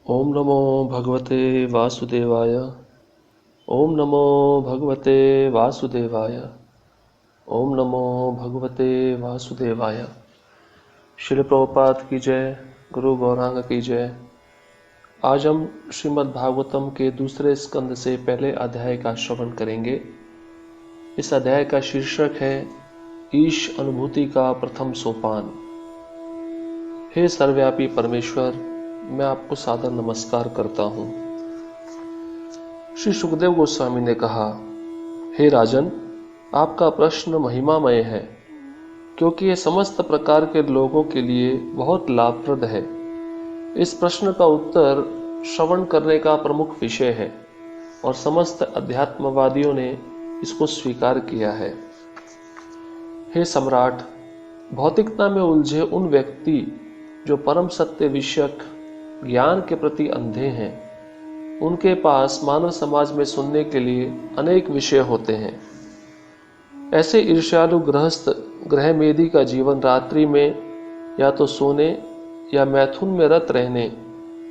ओम नमो भगवते वासुदेवाय। ओम नमो भगवते वासुदेवाय। ओम नमो भगवते वासुदेवाय। श्रील प्रभुपाद की जय, गुरु गौरांग की जय। आज हम श्रीमद् भागवतम के दूसरे स्कंद से पहले अध्याय का श्रवण करेंगे। इस अध्याय का शीर्षक है ईश अनुभूति का प्रथम सोपान। हे सर्वव्यापी परमेश्वर, मैं आपको सादर नमस्कार करता हूँ। श्री सुखदेव गोस्वामी ने कहा, हे राजन, आपका प्रश्न महिमामय है, क्योंकि यह समस्त प्रकार के लोगों के लिए बहुत लाभप्रद है। इस प्रश्न का उत्तर श्रवण करने का प्रमुख विषय है और समस्त अध्यात्मवादियों ने इसको स्वीकार किया है। हे सम्राट, भौतिकता में उलझे उन व्यक्ति जो परम सत्य विषयक ज्ञान के प्रति अंधे हैं, उनके पास मानव समाज में सुनने के लिए अनेक विषय होते हैं। ऐसे ईर्ष्यालु गृहस्थ गृहमेधी का जीवन रात्रि में या तो सोने या मैथुन में रत रहने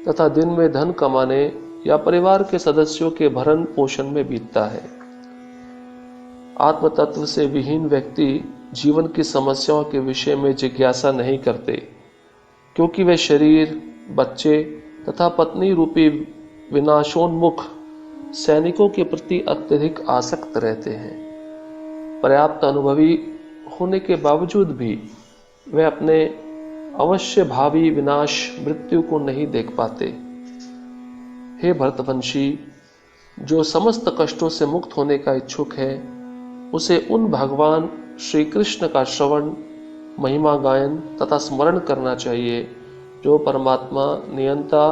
तथा दिन में धन कमाने या परिवार के सदस्यों के भरण पोषण में बीतता है। आत्मतत्व से विहीन व्यक्ति जीवन की समस्याओं के विषय में जिज्ञासा नहीं करते, क्योंकि वे शरीर, बच्चे तथा पत्नी रूपी विनाशोन्मुख सैनिकों के प्रति अत्यधिक आसक्त रहते हैं। पर्याप्त अनुभवी होने के बावजूद भी वे अपने अवश्य भावी विनाश मृत्यु को नहीं देख पाते। हे भरतवंशी, जो समस्त कष्टों से मुक्त होने का इच्छुक है, उसे उन भगवान श्री कृष्ण का श्रवण, महिमा गायन तथा स्मरण करना चाहिए, जो परमात्मा, नियंता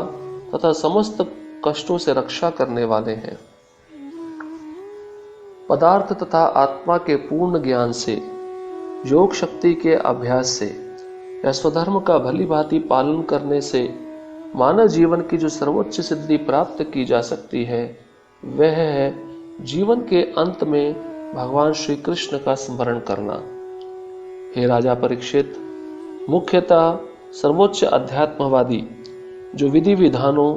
तथा समस्त कष्टों से रक्षा करने वाले हैं। पदार्थ तथा आत्मा के पूर्ण ज्ञान से, योग शक्ति के अभ्यास से या स्वधर्म का भली भांति पालन करने से मानव जीवन की जो सर्वोच्च सिद्धि प्राप्त की जा सकती है, वह है जीवन के अंत में भगवान श्री कृष्ण का स्मरण करना। हे राजा परीक्षित, मुख्यतः सर्वोच्च अध्यात्मवादी जो विधि विधानों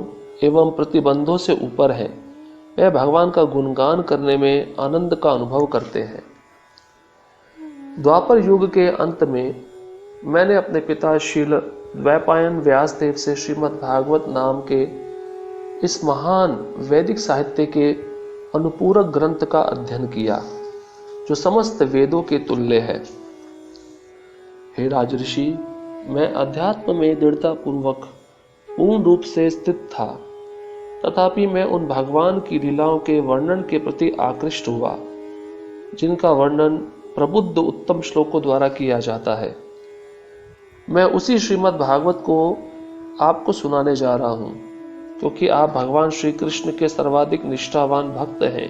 एवं प्रतिबंधों से ऊपर है, वह भगवान का गुणगान करने में आनंद का अनुभव करते हैं। द्वापर युग के अंत में मैंने अपने पिता शील द्वैपायन व्यासदेव से श्रीमद् भागवत नाम के इस महान वैदिक साहित्य के अनुपूरक ग्रंथ का अध्ययन किया, जो समस्त वेदों के तुल्य है। हे राजऋषि, मैं अध्यात्म में दृढ़ता पूर्वक पूर्ण रूप से स्थित था, तथापि मैं उन भगवान की लीलाओं के वर्णन के प्रति आकृष्ट हुआ, जिनका वर्णन प्रबुद्ध उत्तम श्लोकों द्वारा किया जाता है। मैं उसी श्रीमद् भागवत को आपको सुनाने जा रहा हूं, क्योंकि आप भगवान श्री कृष्ण के सर्वाधिक निष्ठावान भक्त हैं।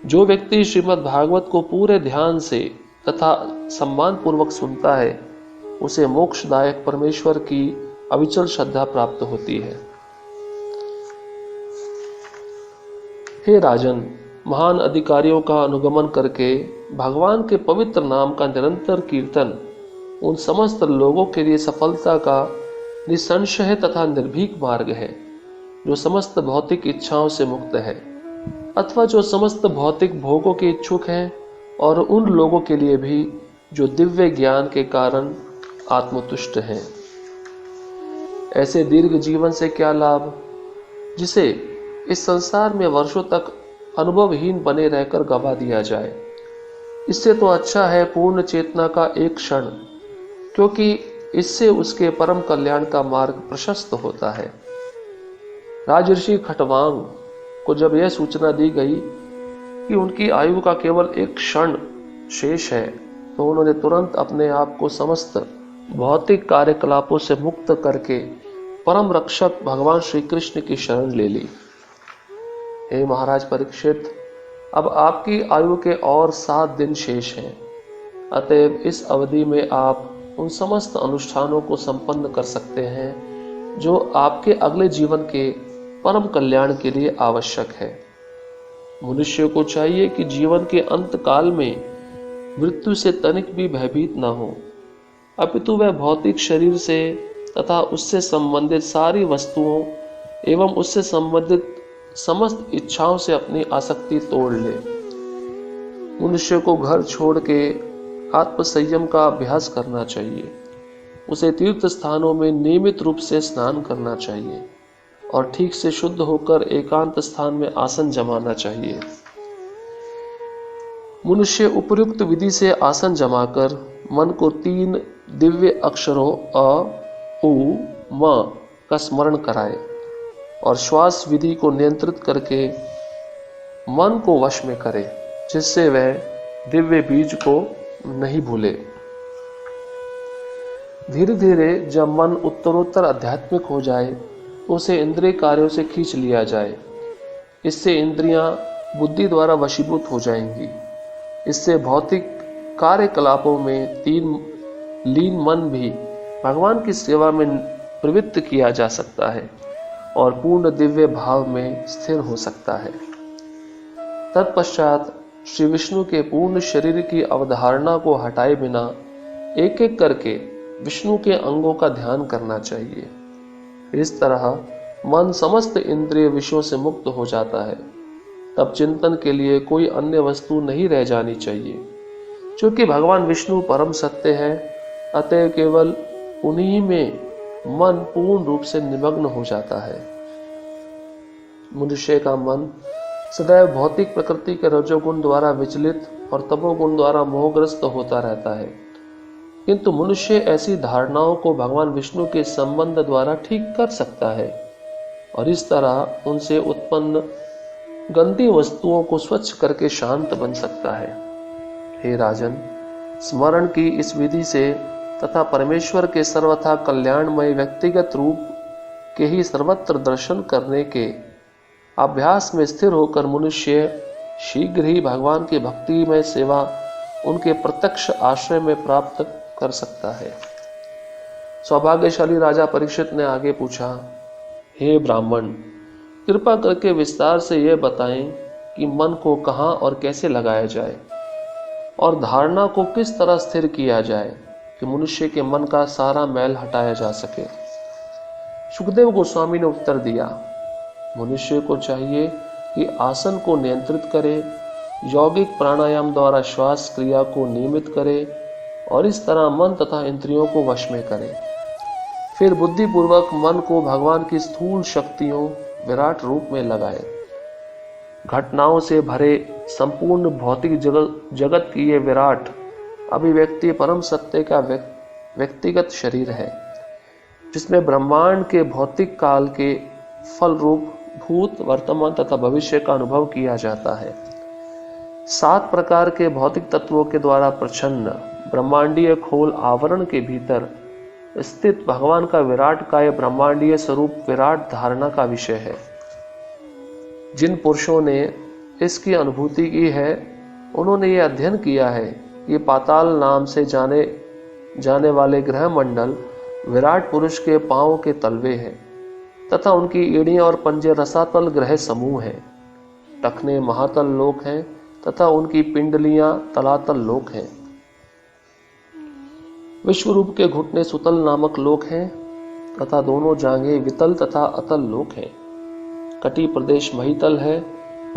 जो व्यक्ति श्रीमद् भागवत को पूरे ध्यान से तथा सम्मान पूर्वक सुनता है, उसे मोक्षदायक परमेश्वर की अविचल श्रद्धा प्राप्त होती है। हे राजन, महान अधिकारियों का अनुगमन करके भगवान के पवित्र नाम का निरंतर कीर्तन उन समस्त लोगों के लिए सफलता का निसंशय तथा निर्भीक मार्ग है, जो समस्त भौतिक इच्छाओं से मुक्त है, अथवा जो समस्त भौतिक भोगों के इच्छुक हैं, और उन लोगों के लिए भी जो दिव्य ज्ञान के कारण आत्मतुष्ट हैं। ऐसे दीर्घ जीवन से क्या लाभ, जिसे इस संसार में वर्षों तक अनुभवहीन बने रहकर गवा दिया जाए। इससे तो अच्छा है पूर्ण चेतना का एक क्षण, क्योंकि इससे उसके परम कल्याण का मार्ग प्रशस्त होता है। राजऋषि खटवांग को जब यह सूचना दी गई कि उनकी आयु का केवल एक क्षण शेष है, तो उन्होंने तुरंत अपने आप को समस्त भौतिक कार्यकलापों से मुक्त करके परम रक्षक भगवान श्री कृष्ण की शरण ले ली। हे महाराज परीक्षित, अब आपकी आयु के और 7 दिन शेष हैं। अतएव इस अवधि में आप उन समस्त अनुष्ठानों को संपन्न कर सकते हैं जो आपके अगले जीवन के परम कल्याण के लिए आवश्यक है। मनुष्य को चाहिए कि जीवन के अंत काल में मृत्यु से तनिक भी भयभीत न हो, अपितु वह भौतिक शरीर से तथा उससे संबंधित सारी वस्तुओं एवं उससे संबंधित समस्त इच्छाओं से अपनी आसक्ति तोड़ ले। मनुष्य को घर छोड़ के आत्मसंयम का अभ्यास करना चाहिए। उसे तीर्थ स्थानों में नियमित रूप से स्नान करना चाहिए और ठीक से शुद्ध होकर एकांत स्थान में आसन जमाना चाहिए। मनुष्य उपयुक्त विधि से आसन जमाकर मन को 3 दिव्य अक्षरों अ, उ, म का स्मरण कराए और श्वास विधि को नियंत्रित करके मन को वश में करे, जिससे वह दिव्य बीज को नहीं भूले। धीरे धीरे जब मन उत्तरोत्तर आध्यात्मिक हो जाए तो उसे इंद्रिय कार्यों से खींच लिया जाए। इससे इंद्रियां बुद्धि द्वारा वशीभूत हो जाएंगी। इससे भौतिक कार्यकलापों में लीन मन भी भगवान की सेवा में प्रवृत्त किया जा सकता है और पूर्ण दिव्य भाव में स्थिर हो सकता है। तत्पश्चात श्री विष्णु के पूर्ण शरीर की अवधारणा को हटाए बिना एक एक करके विष्णु के अंगों का ध्यान करना चाहिए। इस तरह मन समस्त इंद्रिय विषयों से मुक्त हो जाता है। तब चिंतन के लिए कोई अन्य वस्तु नहीं रह जानी चाहिए। क्योंकि भगवान विष्णु परम सत्य है, अतः केवल उन्हीं में मन पूर्ण रूप से निमग्न हो जाता है। मनुष्य का मन सदैव भौतिक प्रकृति के रजोगुण द्वारा विचलित और तमोगुण द्वारा मोहग्रस्त होता रहता है, किंतु मनुष्य ऐसी धारणाओं को भगवान विष्णु के संबंध द्वारा ठीक कर सकता है और इस तरह उनसे उत्पन्न गंदी वस्तुओं को स्वच्छ करके शांत बन सकता है। हे राजन, स्मरण की इस विधि से तथा परमेश्वर के सर्वथा कल्याणमय व्यक्तिगत रूप के ही सर्वत्र दर्शन करने के अभ्यास में स्थिर होकर मनुष्य शीघ्र ही भगवान की भक्तिमय सेवा उनके प्रत्यक्ष आश्रय में प्राप्त कर सकता है। सौभाग्यशाली राजा परीक्षित ने आगे पूछा, हे ब्राह्मण, कृपा करके विस्तार से यह बताएं कि मन को कहाँ और कैसे लगाया जाए और धारणा को किस तरह स्थिर किया जाए कि मनुष्य के मन का सारा मैल हटाया जा सके। सुखदेव गोस्वामी ने उत्तर दिया, मनुष्य को चाहिए कि आसन को नियंत्रित करे, यौगिक प्राणायाम द्वारा श्वास क्रिया को नियमित करे और इस तरह मन तथा इंद्रियों को वश में करे। फिर बुद्धिपूर्वक मन को भगवान की स्थूल शक्तियों विराट रूप में लगाए। घटनाओं से भरे संपूर्ण भौतिक जगत की ये विराट अभिव्यक्ति परम सत्य का व्यक्तिगत शरीर है, जिसमें ब्रह्मांड के भौतिक काल के फल रूप भूत, वर्तमान तथा भविष्य का अनुभव किया जाता है। 7 प्रकार के भौतिक तत्वों के द्वारा प्रच्छन्न ब्रह्मांडीय खोल आवरण के भीतर स्थित भगवान का विराट काय ब्रह्मांडीय स्वरूप विराट धारणा का विषय है। जिन पुरुषों ने इसकी अनुभूति की है, उन्होंने ये अध्ययन किया है कि पाताल नाम से जाने वाले ग्रह मंडल विराट पुरुष के पांवों के तलवे हैं तथा उनकी एड़ियां और पंजे रसातल ग्रह समूह हैं। टखने महातल लोक हैं तथा उनकी पिंडलियां तलातल लोक हैं। विश्वरूप के घुटने सुतल नामक लोक हैं तथा दोनों जांघें वितल तथा अतल लोक हैं। कटी प्रदेश महितल है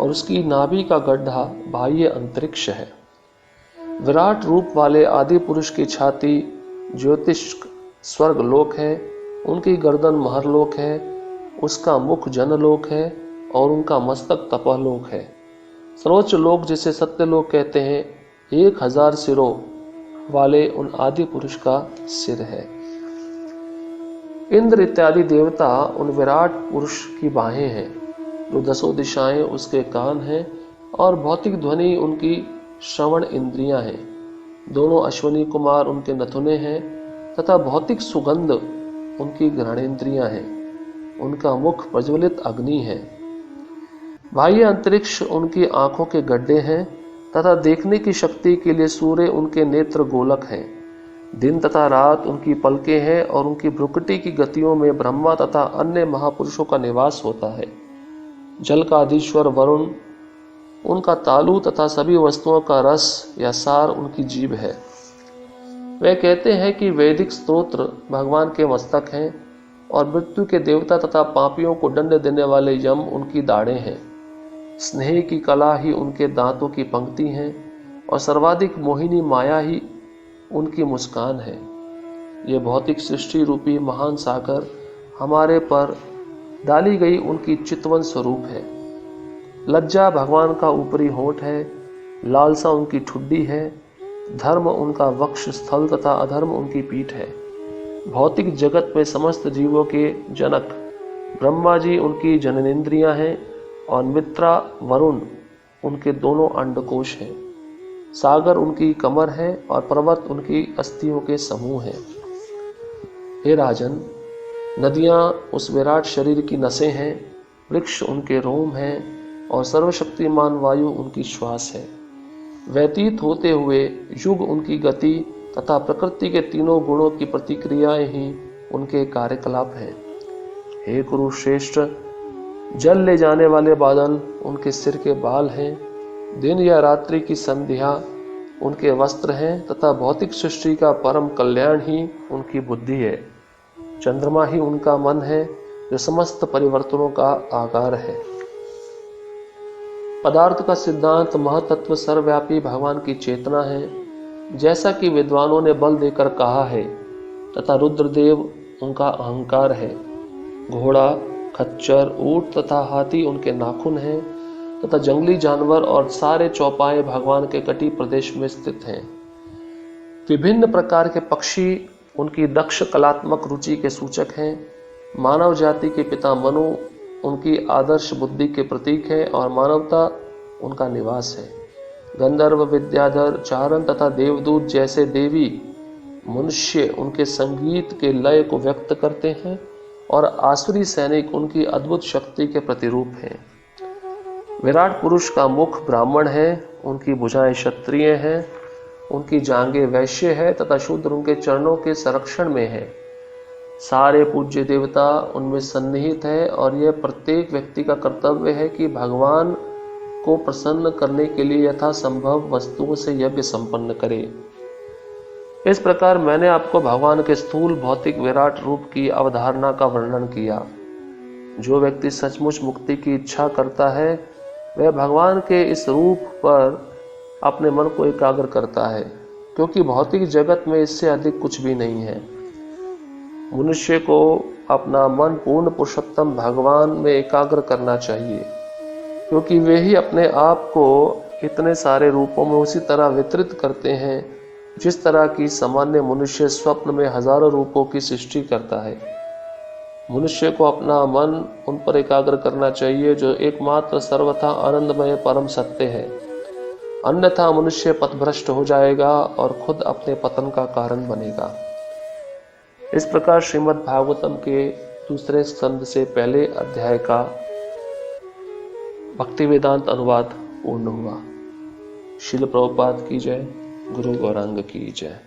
और उसकी नाभि का गड्ढा बाह्य अंतरिक्ष है। विराट रूप वाले आदि पुरुष की छाती ज्योतिष स्वर्ग लोक है, उनकी गर्दन महरलोक है, उसका मुख जनलोक है और उनका मस्तक तपहलोक है। सर्वोच्च लोक जिसे सत्यलोक कहते हैं, 1000 सिरों वाले उन आदि पुरुष का सिर है। इंद्र इत्यादि देवता उन विराट पुरुष की बाहें हैं, जो 10 दिशाएं उसके कान हैं और भौतिक ध्वनि उनकी श्रवण इंद्रियां हैं। दोनों अश्वनी कुमार उनके नथुने हैं तथा भौतिक सुगंध उनकी घ्राणेन्द्रियां हैं। उनका मुख प्रज्वलित अग्नि है। बाह्य अंतरिक्ष उनकी आंखों के गड्ढे हैं तथा देखने की शक्ति के लिए सूर्य उनके नेत्र गोलक हैं। दिन तथा रात उनकी पलकें हैं और उनकी भ्रुकुटी की गतियों में ब्रह्मा तथा अन्य महापुरुषों का निवास होता है। जल का अधीश्वर वरुण उनका तालु तथा सभी वस्तुओं का रस या सार उनकी जीभ है। वे कहते हैं कि वैदिक स्तोत्र भगवान के मस्तक हैं और मृत्यु के देवता तथा पापियों को दंड देने वाले यम उनकी दाढ़ें हैं। स्नेह की कला ही उनके दांतों की पंक्ति हैं और सर्वाधिक मोहिनी माया ही उनकी मुस्कान है। ये भौतिक सृष्टि रूपी महान सागर हमारे पर डाली गई उनकी चितवन स्वरूप है। लज्जा भगवान का ऊपरी होंठ है, लालसा उनकी ठुड्डी है, धर्म उनका वक्ष स्थल तथा अधर्म उनकी पीठ है। भौतिक जगत में समस्त जीवों के जनक ब्रह्मा जी उनकी जननेंद्रियां हैं और मित्रा वरुण उनके दोनों अंडकोश हैं। सागर उनकी कमर है और पर्वत उनकी अस्थियों के समूह हैं। हे राजन, नदियां उस विराट शरीर की नसें हैं, वृक्ष उनके रोम हैं और सर्वशक्तिमान वायु उनकी श्वास है। व्यतीत होते हुए युग उनकी गति तथा प्रकृति के तीनों गुणों की प्रतिक्रियाएं ही उनके कार्यकलाप हैं। हे कुरुश्रेष्ठ, जल ले जाने वाले बादल उनके सिर के बाल हैं, दिन या रात्रि की संध्या उनके वस्त्र हैं तथा भौतिक सृष्टि का परम कल्याण ही उनकी बुद्धि है। चंद्रमा ही उनका मन है जो समस्त परिवर्तनों का आकार है। पदार्थ का सिद्धांत महतत्व सर्वव्यापी भगवान की चेतना है, जैसा कि विद्वानों ने बल देकर कहा है, तथा रुद्रदेव उनका अहंकार है। घोड़ा, खच्चर, ऊंट तथा हाथी उनके नाखून हैं तथा जंगली जानवर और सारे चौपाए भगवान के कटी प्रदेश में स्थित हैं। विभिन्न प्रकार के पक्षी उनकी दक्ष कलात्मक रुचि के सूचक हैं। मानव जाति के पिता मनु उनकी आदर्श बुद्धि के प्रतीक है और मानवता उनका निवास है। गंधर्व, विद्याधर, चारण तथा देवदूत जैसे देवी मनुष्य उनके संगीत के लय को व्यक्त करते हैं और आसुरी सैनिक उनकी अद्भुत शक्ति के प्रतिरूप हैं। विराट पुरुष का मुख ब्राह्मण है, उनकी भुजाएं क्षत्रिय हैं, उनकी जांघें वैश्य है तथा शूद्र उनके चरणों के संरक्षण में है। सारे पूज्य देवता उनमें सन्निहित है और यह प्रत्येक व्यक्ति का कर्तव्य है कि भगवान को प्रसन्न करने के लिए यथासंभव वस्तुओं से यज्ञ संपन्न करे। इस प्रकार मैंने आपको भगवान के स्थूल भौतिक विराट रूप की अवधारणा का वर्णन किया। जो व्यक्ति सचमुच मुक्ति की इच्छा करता है वह भगवान के इस रूप पर अपने मन को एकाग्र करता है, क्योंकि भौतिक जगत में इससे अधिक कुछ भी नहीं है। मनुष्य को अपना मन पूर्ण पुरुषोत्तम भगवान में एकाग्र करना चाहिए, क्योंकि वे ही अपने आप को इतने सारे रूपों में उसी तरह वितरित करते हैं जिस तरह की सामान्य मनुष्य स्वप्न में हजारों रूपों की सृष्टि करता है। मनुष्य को अपना मन उन पर एकाग्र करना चाहिए जो एकमात्र सर्वथा आनंदमय परम सत्य है, अन्यथा मनुष्य पथभ्रष्ट हो जाएगा और खुद अपने पतन का कारण बनेगा। इस प्रकार श्रीमद् भागवतम के दूसरे स्कंद से पहले अध्याय का भक्ति वेदांत अनुवाद पूर्ण हुआ। श्रील प्रभुपाद की जय, गुरु गौरांग की जय।